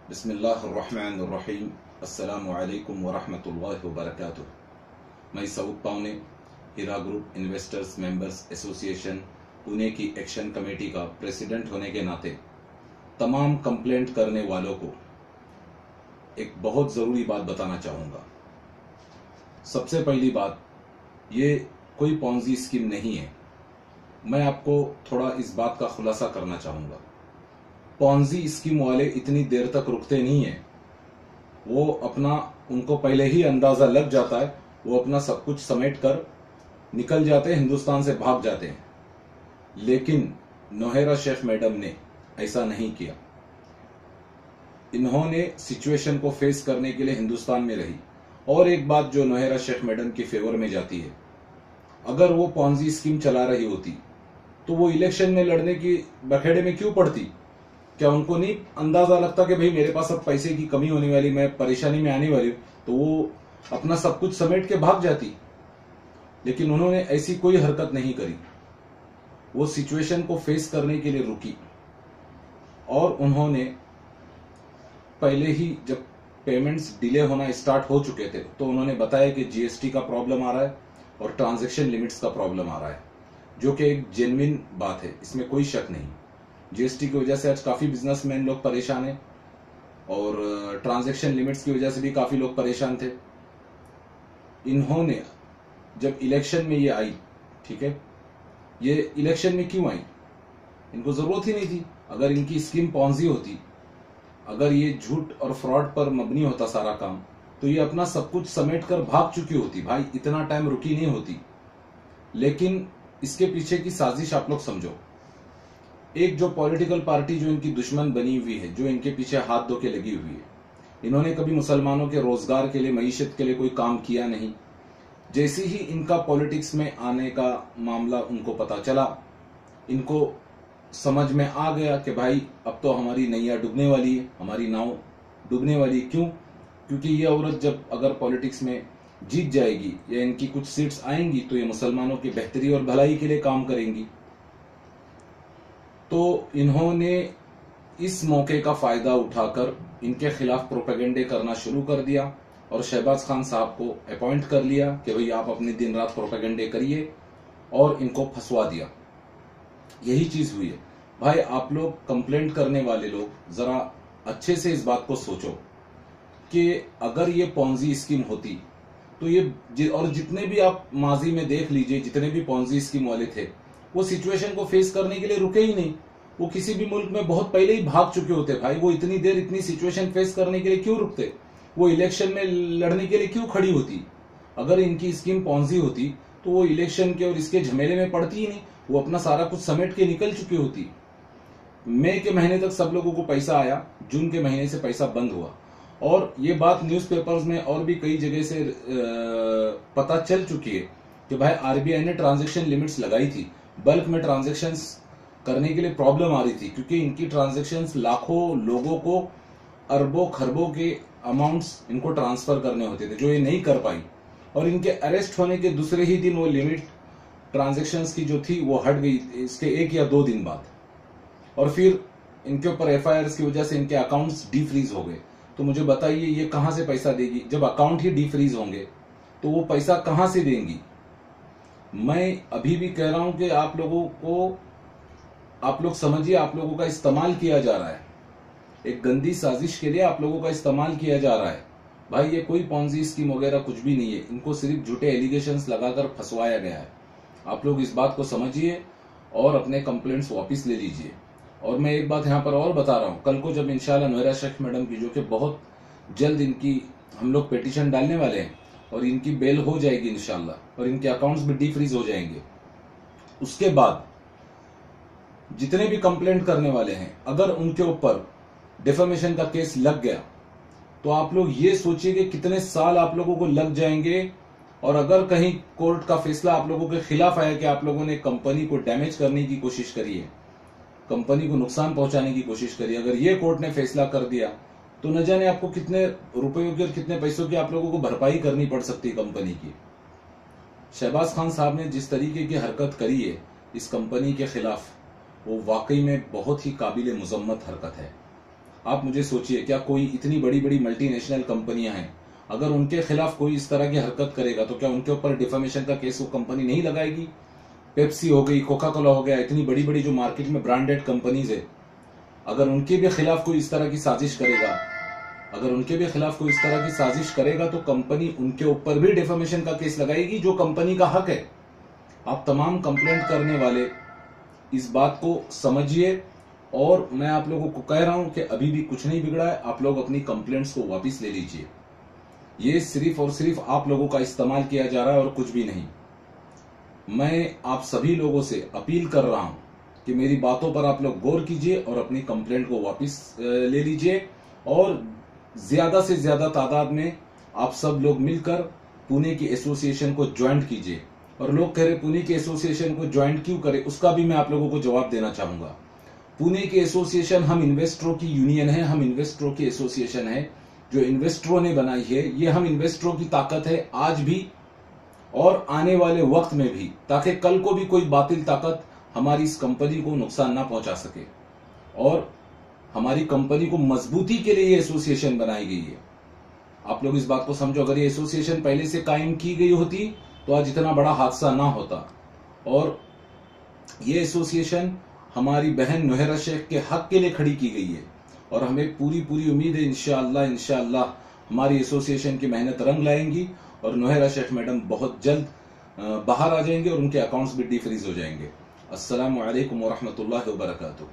बिस्मिल्लाहिर्रहमानिर्रहीम। अस्सलामु अलैकुम वरहमतुल्लाहि वबरकातुह। मैं Saud Pawne Heera group investors members association Pune की एक्शन कमेटी का प्रेसिडेंट होने के नाते तमाम कंप्लेंट करने वालों को एक बहुत ज़रूरी बात बताना चाहूँगा। सबसे पहली बात, ये कोई पॉन्जी स्कीम नहीं है। मैं आपको थोड़ा इस बात का खुलासा करना चाहूँगा। पॉन्जी स्कीम वाले इतनी देर तक रुकते नहीं है। वो अपना, उनको पहले ही अंदाजा लग जाता है, वो अपना सब कुछ समेट कर निकल जाते हैं, हिंदुस्तान से भाग जाते हैं। लेकिन नोहेरा शेख मैडम ने ऐसा नहीं किया। इन्होंने सिचुएशन को फेस करने के लिए हिंदुस्तान में रही। और एक बात जो नोहेरा शेख मैडम की फेवर में जाती है, अगर वो पॉन्जी स्कीम चला रही होती तो वो इलेक्शन में लड़ने की बखेड़े में क्यों पड़ती? क्या उनको नहीं अंदाजा लगता कि भाई मेरे पास अब पैसे की कमी होने वाली, मैं परेशानी में आने वाली हूं, तो वो अपना सब कुछ समेट के भाग जाती। लेकिन उन्होंने ऐसी कोई हरकत नहीं करी। वो सिचुएशन को फेस करने के लिए रुकी और उन्होंने पहले ही, जब पेमेंट्स डिले होना स्टार्ट हो चुके थे, तो उन्होंने बताया कि जीएसटी का प्रॉब्लम आ रहा है और ट्रांजैक्शन लिमिट्स का प्रॉब्लम आ रहा है, जो कि एक जेन्युइन बात है, इसमें कोई शक नहीं। जीएसटी की वजह से आज काफी बिजनेसमैन लोग परेशान हैं और ट्रांजैक्शन लिमिट्स की वजह से भी काफी लोग परेशान थे। इन्होंने जब इलेक्शन में ये आई, ठीक है, ये इलेक्शन में क्यों आई? इनको जरूरत ही नहीं थी। अगर इनकी स्कीम पॉन्जी होती, अगर ये झूठ और फ्रॉड पर मबनी होता सारा काम, तो ये अपना सब कुछ समेट कर भाग चुकी होती। भाई इतना टाइम रुकी नहीं होती। लेकिन इसके पीछे की साजिश आप लोग समझो। एक जो पॉलिटिकल पार्टी जो इनकी दुश्मन बनी हुई है, जो इनके पीछे हाथ धो के लगी हुई है, इन्होंने कभी मुसलमानों के रोजगार के लिए, मईशत के लिए कोई काम किया नहीं। जैसे ही इनका पॉलिटिक्स में आने का मामला उनको पता चला, इनको समझ में आ गया कि भाई अब तो हमारी नैया डूबने वाली है, हमारी नाव डूबने वाली है। क्यों? क्योंकि ये औरत जब अगर पॉलिटिक्स में जीत जाएगी या इनकी कुछ सीट्स आएंगी, तो ये मुसलमानों की बेहतरी और भलाई के लिए काम करेंगी। तो इन्होंने इस मौके का फायदा उठाकर इनके खिलाफ प्रोपेगेंडे करना शुरू कर दिया और शहबाज खान साहब को अपॉइंट कर लिया कि भाई आप अपने दिन रात प्रोपेगेंडे करिए, और इनको फंसवा दिया। यही चीज हुई है। भाई आप लोग कंप्लेंट करने वाले लोग जरा अच्छे से इस बात को सोचो कि अगर ये पॉन्जी स्कीम होती तो ये, और जितने भी आप माजी में देख लीजिए, जितने भी पॉन्जी स्कीम वाले थे, वो सिचुएशन को फेस करने के लिए रुके ही नहीं। वो किसी भी मुल्क में बहुत पहले ही भाग चुके होते। भाई वो इतनी देर इतनी सिचुएशन फेस करने के लिए क्यों रुकते? वो इलेक्शन में लड़ने के लिए क्यों खड़ी होती? अगर इनकी स्कीम पॉन्जी होती तो वो इलेक्शन के और इसके झमेले में पड़ती ही नहीं। वो अपना सारा कुछ समेट के निकल चुकी होती। मई के महीने तक सब लोगों को पैसा आया, जून के महीने से पैसा बंद हुआ। और ये बात न्यूज़पेपर्स में और भी कई जगह से पता चल चुकी है कि भाई आरबीआई ने ट्रांजैक्शन लिमिट्स लगाई थी। बल्क में ट्रांजैक्शंस करने के लिए प्रॉब्लम आ रही थी, क्योंकि इनकी ट्रांजैक्शंस लाखों लोगों को अरबों खरबों के अमाउंट्स इनको ट्रांसफर करने होते थे, जो ये नहीं कर पाई। और इनके अरेस्ट होने के दूसरे ही दिन वो लिमिट ट्रांजैक्शंस की जो थी वो हट गई, इसके 1 या 2 दिन बाद। और फिर इनके ऊपर एफआईआर की वजह से इनके अकाउंट्स डीफ्रीज हो गए। तो मुझे बताइए ये कहां से पैसा देगी? जब अकाउंट ही डीफ्रीज होंगे तो वो पैसा कहां से देंगी? मैं अभी भी कह रहा हूं कि आप लोगों को, आप लोग समझिए, आप लोगों का इस्तेमाल किया जा रहा है। एक गंदी साजिश के लिए आप लोगों का इस्तेमाल किया जा रहा है। भाई ये कोई पॉन्जी स्कीम वगैरह कुछ भी नहीं है। इनको सिर्फ झूठे एलिगेशंस लगाकर फंसवाया गया है। आप लोग इस बात को समझिए और अपने कंप्लेंट्स वापस ले लीजिए। और मैं एक बात यहाँ पर और बता रहा हूँ, कल को जब इंशाल्लाह नोहेरा शेख मैडम की, जो कि बहुत जल्द इनकी हम लोग पिटीशन डालने वाले हैं और इनकी बेल हो जाएगी इंशाल्लाह, और इनके अकाउंट्स भी डीफ्रीज हो जाएंगे, उसके बाद जितने भी कंप्लेंट करने वाले हैं, अगर उनके ऊपर डिफेमेशन का केस लग गया तो आप लोग ये सोचिए कि कितने साल आप लोगों को लग जाएंगे। और अगर कहीं कोर्ट का फैसला आप लोगों के खिलाफ आया कि आप लोगों ने कंपनी को डैमेज करने की कोशिश करी है, कंपनी को नुकसान पहुंचाने की कोशिश करी, अगर ये कोर्ट ने फैसला कर दिया तो न जाने आपको कितने रुपयों की और कितने पैसों की आप लोगों को भरपाई करनी पड़ सकती है कंपनी की। शहबाज खान साहब ने जिस तरीके की हरकत करी है इस कंपनी के खिलाफ, वो वाकई में बहुत ही काबिल मुजम्मत हरकत है। आप मुझे सोचिए, क्या कोई इतनी बड़ी बड़ी मल्टीनेशनल कंपनियां हैं, अगर उनके खिलाफ कोई इस तरह की हरकत करेगा तो क्या उनके ऊपर डिफेमेशन का केस वो कंपनी नहीं लगाएगी? पेप्सी हो गई, कोका कोला हो गया, इतनी बड़ी बड़ी जो मार्केट में ब्रांडेड कंपनीज है, अगर उनके भी खिलाफ कोई इस तरह की साजिश करेगा, अगर उनके भी खिलाफ कोई इस तरह की साजिश करेगा तो कंपनी उनके ऊपर भी डिफेमेशन का केस लगाएगी, जो कंपनी का हक है। आप तमाम कंप्लेंट करने वाले इस बात को समझिए, और मैं आप लोगों को कह रहा हूं कि अभी भी कुछ नहीं बिगड़ा है, आप लोग अपनी कंप्लेंट्स को वापस ले लीजिए। ये सिर्फ और सिर्फ आप लोगों का इस्तेमाल किया जा रहा है और कुछ भी नहीं। मैं आप सभी लोगों से अपील कर रहा हूं कि मेरी बातों पर आप लोग गौर कीजिए और अपनी कंप्लेंट को वापस ले लीजिए, और ज्यादा से ज्यादा तादाद में आप सब लोग मिलकर पुणे की एसोसिएशन को ज्वाइंट कीजिए। और लोग कह रहे पुणे की एसोसिएशन को ज्वाइंट क्यों करें, उसका भी मैं आप लोगों को जवाब देना चाहूंगा। पुणे की एसोसिएशन हम इन्वेस्टरों की यूनियन है, हम इन्वेस्टरों की एसोसिएशन है जो इन्वेस्टरों ने बनाई है। ये हम इन्वेस्टरों की ताकत है आज भी और आने वाले वक्त में भी, ताकि कल को भी कोई बातिल ताकत हमारी इस कंपनी को नुकसान ना पहुंचा सके। और हमारी कंपनी को मजबूती के लिए ये एसोसिएशन बनाई गई है। आप लोग इस बात को समझो, अगर ये एसोसिएशन पहले से कायम की गई होती तो आज इतना बड़ा हादसा ना होता। और ये एसोसिएशन हमारी बहन नुहैरा शेख के हक के लिए खड़ी की गई है, और हमें पूरी पूरी उम्मीद है इंशाअल्लाह हमारी एसोसिएशन की मेहनत रंग लाएंगी और नुहैरा शेख मैडम बहुत जल्द बाहर आ जाएंगे और उनके अकाउंट्स भी डीफ्रीज हो जाएंगे। अस्सलामु अलैकुम व रहमतुल्लाहि व बरकातुहू।